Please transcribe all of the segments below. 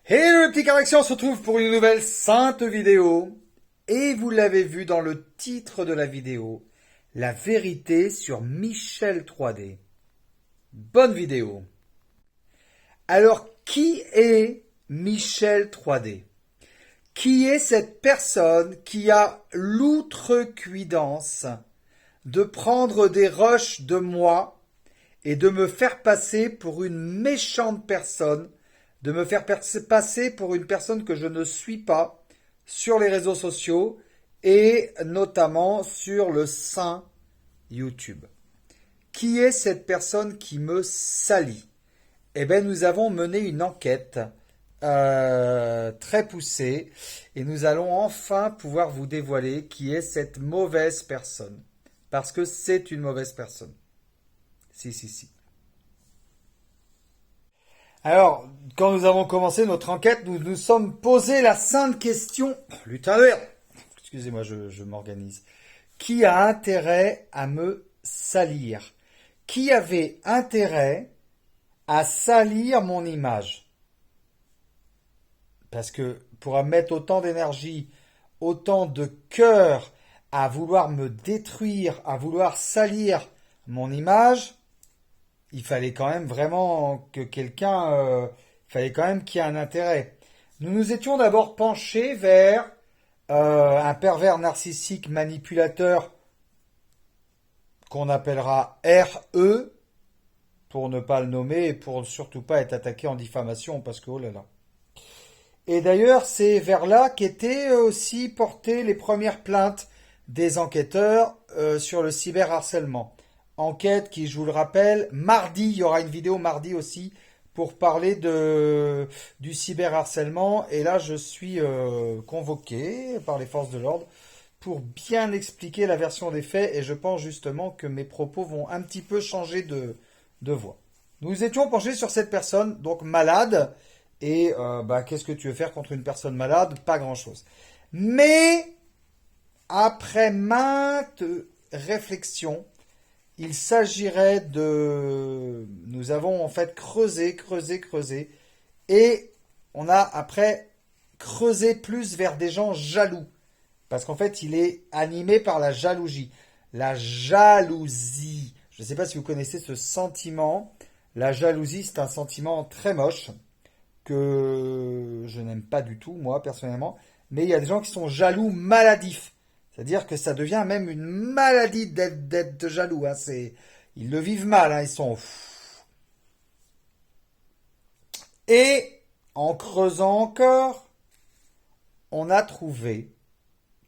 Hello les petits caractères, on se retrouve pour une nouvelle sainte vidéo. Et vous l'avez vu dans le titre de la vidéo, la vérité sur Michel 3D. Bonne vidéo. Alors, qui est Michel 3D? Qui est cette personne qui a l'outrecuidance de prendre des rushs de moi et de me faire passer pour une méchante personne, de me faire passer pour une personne que je ne suis pas sur les réseaux sociaux et notamment sur le saint YouTube. Qui est cette personne qui me salit? Eh bien, nous avons mené une enquête très poussée et nous allons enfin pouvoir vous dévoiler qui est cette mauvaise personne. Parce que c'est une mauvaise personne. Si. Alors, quand nous avons commencé notre enquête, nous nous sommes posé la sainte question. Lutin de merde. Excusez-moi, je m'organise. Qui a intérêt à me salir? Qui avait intérêt à salir mon image? Parce que pour mettre autant d'énergie, autant de cœur à vouloir me détruire, à vouloir salir mon image, il fallait quand même vraiment que il fallait quand même qu'il y ait un intérêt. Nous nous étions d'abord penchés vers un pervers narcissique manipulateur qu'on appellera RE, pour ne pas le nommer et pour surtout pas être attaqué en diffamation, parce que oh là là. Et d'ailleurs, c'est vers là qu'étaient aussi portées les premières plaintes des enquêteurs sur le cyberharcèlement. Enquête qui, je vous le rappelle, mardi, il y aura une vidéo mardi aussi pour parler du cyberharcèlement. Et là, je suis convoqué par les forces de l'ordre pour bien expliquer la version des faits. Et je pense justement que mes propos vont un petit peu changer de voix. Nous étions penchés sur cette personne, donc malade. Et qu'est-ce que tu veux faire contre une personne malade? Pas grand-chose. Mais après maintes réflexions, il s'agirait de... Nous avons en fait creusé, et on a après creusé plus vers des gens jaloux. Parce qu'en fait, il est animé par la jalousie. La jalousie. Je ne sais pas si vous connaissez ce sentiment. La jalousie, c'est un sentiment très moche que je n'aime pas du tout, moi, personnellement. Mais il y a des gens qui sont jaloux maladifs. C'est-à-dire que ça devient même une maladie d'être jaloux. Hein. Ils le vivent mal, hein. Ils sont... Et en creusant encore, on a trouvé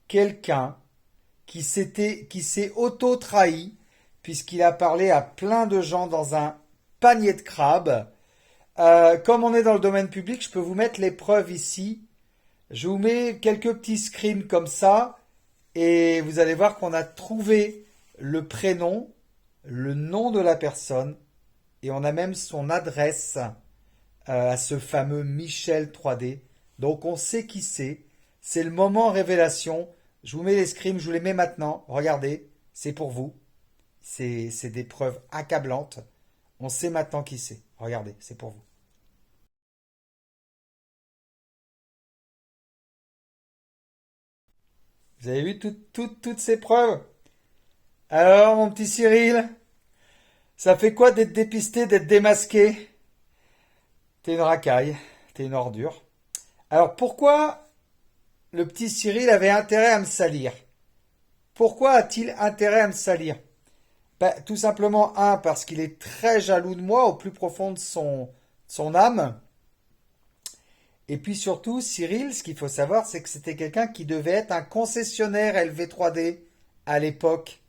quelqu'un qui s'est auto-trahi, puisqu'il a parlé à plein de gens dans un panier de crabes. Comme on est dans le domaine public, je peux vous mettre les preuves ici. Je vous mets quelques petits screens comme ça. Et vous allez voir qu'on a trouvé le prénom, le nom de la personne, et on a même son adresse à ce fameux Michel 3D. Donc on sait qui c'est. C'est le moment révélation. Je vous mets les screens, je vous les mets maintenant. Regardez, c'est pour vous. C'est des preuves accablantes. On sait maintenant qui c'est. Regardez, c'est pour vous. Vous avez vu toutes ces preuves? Alors, mon petit Cyril, ça fait quoi d'être dépisté, d'être démasqué? T'es une racaille, t'es une ordure. Alors, pourquoi le petit Cyril avait intérêt à me salir? Pourquoi a-t-il intérêt à me salir? Tout simplement, parce qu'il est très jaloux de moi au plus profond de son âme. Et puis surtout, Cyril, ce qu'il faut savoir, c'est que c'était quelqu'un qui devait être un concessionnaire LV3D à l'époque.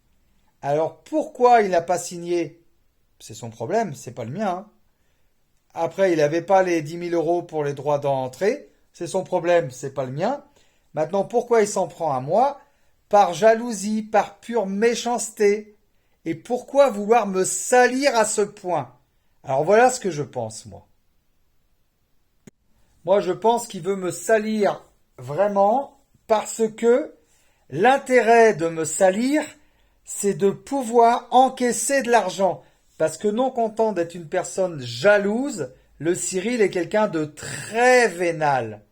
Alors pourquoi il n'a pas signé? C'est son problème, c'est pas le mien. Hein. Après, il n'avait pas les 10 000 euros pour les droits d'entrée. C'est son problème, c'est pas le mien. Maintenant, pourquoi il s'en prend à moi? Par jalousie, par pure méchanceté. Et pourquoi vouloir me salir à ce point? Alors voilà ce que je pense, moi. Moi, je pense qu'il veut me salir vraiment parce que l'intérêt de me salir, c'est de pouvoir encaisser de l'argent. Parce que non content d'être une personne jalouse, Le Cyril est quelqu'un de très vénal.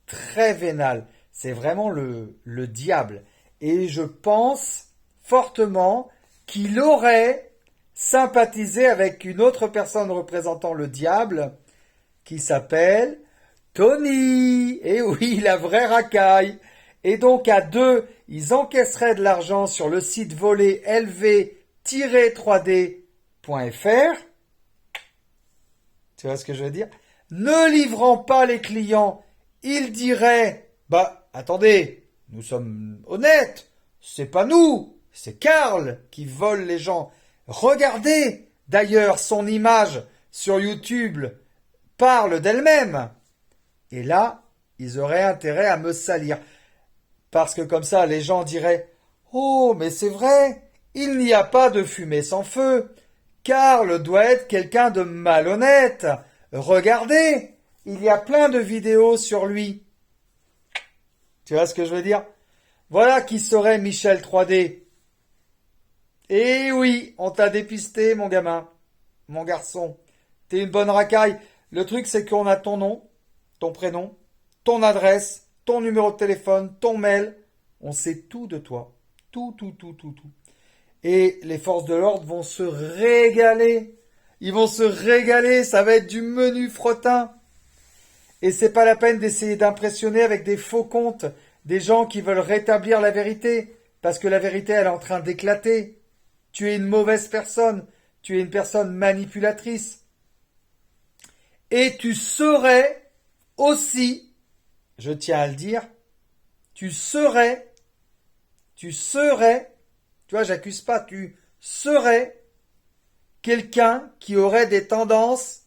Très vénal. C'est vraiment le diable. Et je pense fortement qu'il aurait sympathisé avec une autre personne représentant le diable qui s'appelle Tony. Et oui, la vraie racaille. Et donc à deux, ils encaisseraient de l'argent sur le site volé lv-3d.fr. Tu vois ce que je veux dire? Ne livrant pas les clients, ils diraient, bah, attendez, nous sommes honnêtes, c'est pas nous, c'est Karl qui vole les gens. Regardez, d'ailleurs, son image sur YouTube parle d'elle-même. Et là, ils auraient intérêt à me salir. Parce que comme ça, les gens diraient, oh, mais c'est vrai, il n'y a pas de fumée sans feu. Karl doit être quelqu'un de malhonnête. Regardez, il y a plein de vidéos sur lui. Tu vois ce que je veux dire? Voilà qui serait Michel 3D. Eh oui, on t'a dépisté, mon gamin, mon garçon. T'es une bonne racaille. Le truc, c'est qu'on a ton nom, ton prénom, ton adresse, ton numéro de téléphone, ton mail. On sait tout de toi. Tout, tout, tout, tout, tout. Et les forces de l'ordre vont se régaler. Ils vont se régaler, ça va être du menu frottin. Et c'est pas la peine d'essayer d'impressionner avec des faux comptes, des gens qui veulent rétablir la vérité, parce que la vérité, elle est en train d'éclater. Tu es une mauvaise personne, tu es une personne manipulatrice. Et tu serais aussi, je tiens à le dire, tu serais, tu vois, j'accuse pas, tu serais quelqu'un qui aurait des tendances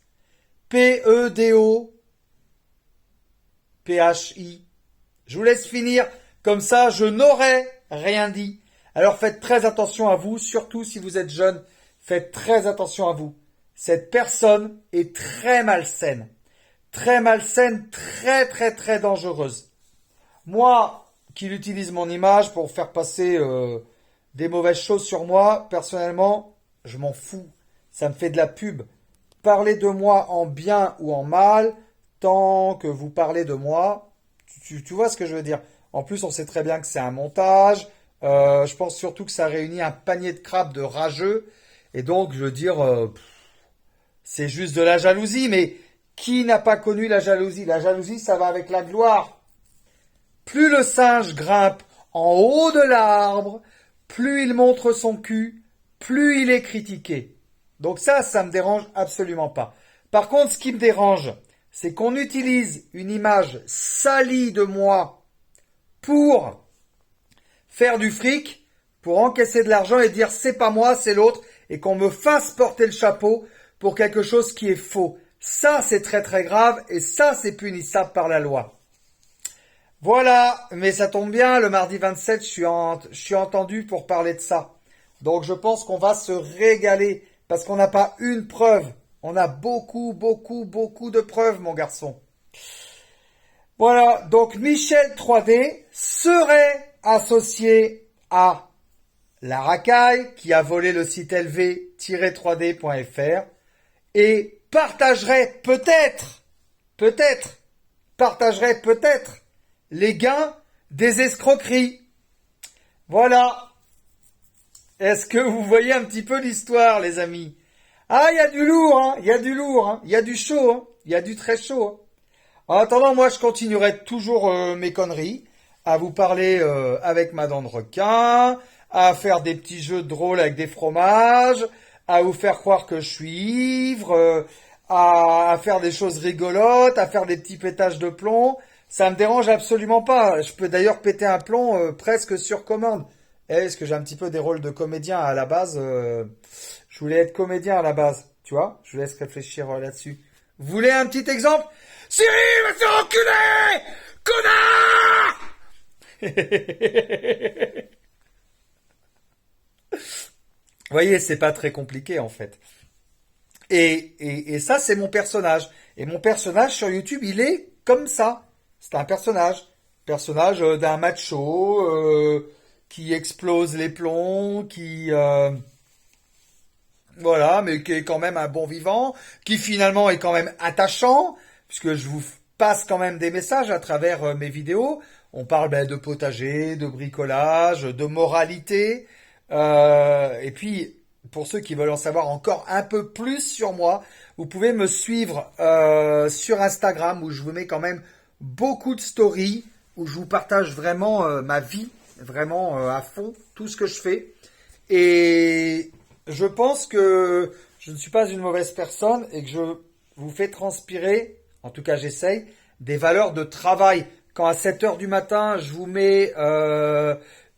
PEDO-PHI. Je vous laisse finir, comme ça je n'aurais rien dit. Alors faites très attention à vous, surtout si vous êtes jeune, faites très attention à vous. Cette personne est très malsaine, très très très dangereuse. Moi, qu'il utilise mon image pour faire passer des mauvaises choses sur moi, personnellement, je m'en fous. Ça me fait de la pub. Parlez de moi en bien ou en mal, tant que vous parlez de moi, tu vois ce que je veux dire. En plus, on sait très bien que c'est un montage. Je pense surtout que ça réunit un panier de crabes de rageux. Et donc, je veux dire, c'est juste de la jalousie. Mais qui n'a pas connu la jalousie? La jalousie, ça va avec la gloire. Plus le singe grimpe en haut de l'arbre, plus il montre son cul, plus il est critiqué. Donc ça me dérange absolument pas. Par contre, ce qui me dérange, c'est qu'on utilise une image salie de moi pour faire du fric, pour encaisser de l'argent et dire c'est pas moi, c'est l'autre, et qu'on me fasse porter le chapeau pour quelque chose qui est faux. Ça, c'est très très grave, et ça, c'est punissable par la loi. Voilà, mais ça tombe bien, le mardi 27, je suis entendu pour parler de ça. Donc je pense qu'on va se régaler, parce qu'on n'a pas une preuve. On a beaucoup de preuves, mon garçon. Voilà, donc Michel 3D serait associé à la racaille qui a volé le site lv-3d.fr et partagerait partagerait peut-être les gains des escroqueries. Voilà. Est-ce que vous voyez un petit peu l'histoire, les amis? Ah, il y a du lourd, hein, il y a du lourd, hein, il y a du chaud, hein, il y a du très chaud. Hein. En attendant, moi, je continuerai toujours mes conneries, à vous parler avec ma dent de requin, à faire des petits jeux de drôle avec des fromages, à vous faire croire que je suis ivre, à faire des choses rigolotes, à faire des petits pétages de plomb. Ça me dérange absolument pas. Je peux d'ailleurs péter un plomb presque sur commande. Est-ce que j'ai un petit peu des rôles de comédien à la base je voulais être comédien à la base, tu vois. Je vous laisse réfléchir là-dessus. Vous voulez un petit exemple? Cyril, va te faire enculer, connard. Vous voyez, c'est pas très compliqué en fait. Et ça, c'est mon personnage. Et mon personnage sur YouTube, il est comme ça. C'est un personnage. Personnage d'un macho qui explose les plombs, qui Voilà, mais qui est quand même un bon vivant, qui finalement est quand même attachant, puisque je vous passe quand même des messages à travers mes vidéos. On parle de potager, de bricolage, de moralité. Et puis, pour ceux qui veulent en savoir encore un peu plus sur moi, vous pouvez me suivre sur Instagram où je vous mets quand même beaucoup de stories, où je vous partage vraiment ma vie, vraiment à fond, tout ce que je fais. Et je pense que je ne suis pas une mauvaise personne et que je vous fais transpirer, en tout cas j'essaye, des valeurs de travail. Quand à 7 heures du matin, je vous mets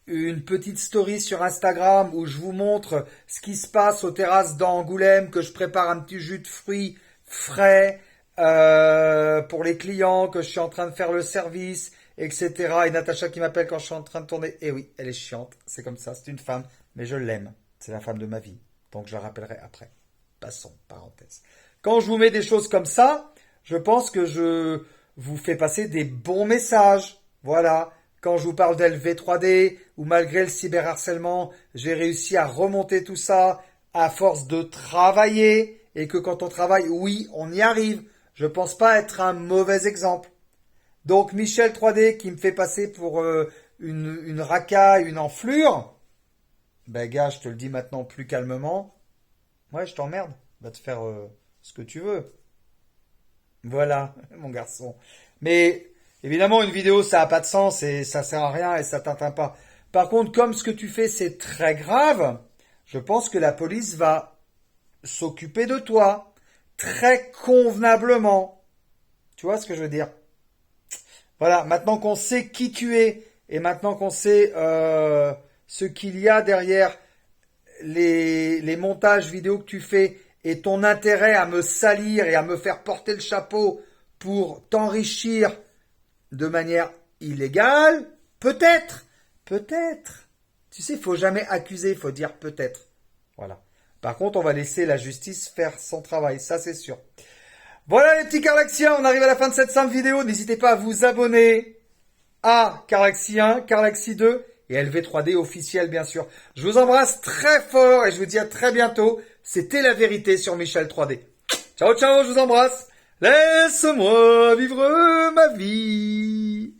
une petite story sur Instagram où je vous montre ce qui se passe aux terrasses d'Angoulême, que je prépare un petit jus de fruits frais pour les clients, que je suis en train de faire le service, etc. Et Natacha qui m'appelle quand je suis en train de tourner. Eh oui, elle est chiante, c'est comme ça, c'est une femme, mais je l'aime. C'est la femme de ma vie, donc je la rappellerai après. Passons, parenthèse. Quand je vous mets des choses comme ça, je pense que je vous fais passer des bons messages. Voilà. Quand je vous parle d'LV3D, où malgré le cyberharcèlement, j'ai réussi à remonter tout ça à force de travailler, et que quand on travaille, oui, on y arrive. Je pense pas être un mauvais exemple. Donc Michel 3D qui me fait passer pour une racaille, une enflure, ben gars, je te le dis maintenant plus calmement, ouais, je t'emmerde, va te faire ce que tu veux. Voilà, mon garçon. Mais évidemment, une vidéo, ça a pas de sens et ça sert à rien et ça t'atteint pas. Par contre, comme ce que tu fais, c'est très grave, je pense que la police va s'occuper de toi très convenablement. Tu vois ce que je veux dire? Voilà, maintenant qu'on sait qui tu es et maintenant qu'on sait ce qu'il y a derrière les montages vidéo que tu fais et ton intérêt à me salir et à me faire porter le chapeau pour t'enrichir de manière illégale, peut-être, peut-être. Tu sais, il faut jamais accuser, il faut dire peut-être. Voilà. Par contre, on va laisser la justice faire son travail, ça c'est sûr. Voilà les petits Carlaxiens, on arrive à la fin de cette simple vidéo. N'hésitez pas à vous abonner à Carlaxi 1, Carlaxi 2 et LV3D officiel bien sûr. Je vous embrasse très fort et je vous dis à très bientôt. C'était la vérité sur Michel 3D. Ciao ciao, je vous embrasse. Laisse-moi vivre ma vie.